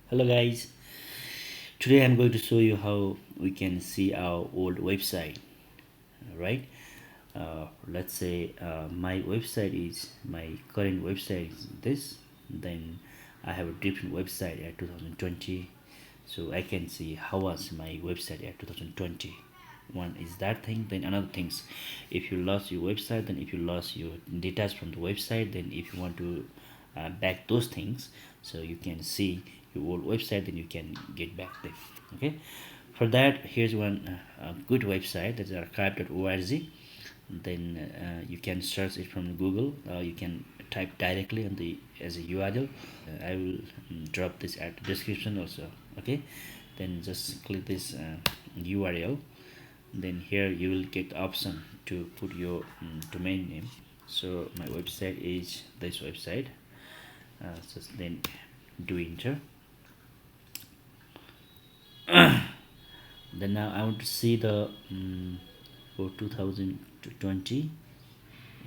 Hello guys, today I'm going to show you how we can see our old website, right? Let's say my current website is this, then I have a different website at 2020, so I can see how was my website at 2020. One is that thing, then another things, if you lost your website, then if you lost your data from the website, then if you want to back those things, so you can see your old website, then you can get back there. Okay, for that here's one good website, that's archive.org. Then you can search it from Google. You can type directly on the as a URL. I will drop this at the description also. Okay, then just click this URL. Then here you will get the option to put your domain name. So my website is this website. Just then do enter. Then now I want to see the for 2020.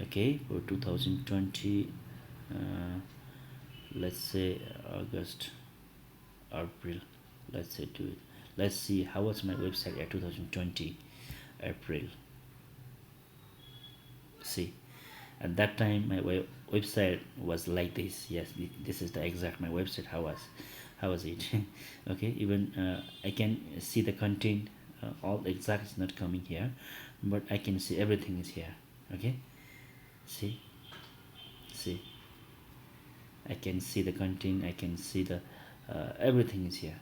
Okay, for 2020, let's say August, April, let's say do it. Let's see how was my website at 2020 April. See, at that time my website was like this. Yes, this is the exact my website. How was it? Okay, even I can see the content. All exact is not coming here, but I can see everything is here. Okay, see, see, I can see the content, I can see the everything is here.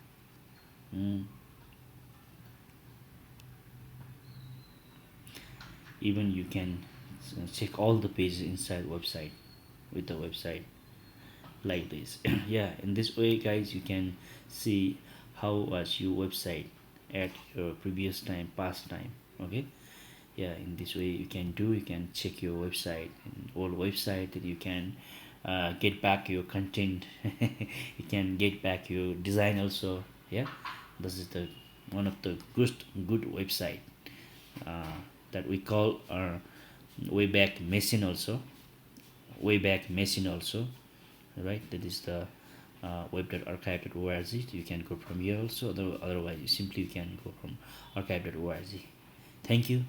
Even you can check all the pages inside website with the website like this. Yeah, in this way guys, you can see how was your website at your previous time, past time. Okay, yeah, in this way you can check your website and old website, that you can get back your content. You can get back your design also. Yeah, this is the one of the good website uh, that we call our Wayback Machine also. Wayback Machine also, right? That is the web.archive.org. You can go from here also. Otherwise, you can go from archive.org. Thank you.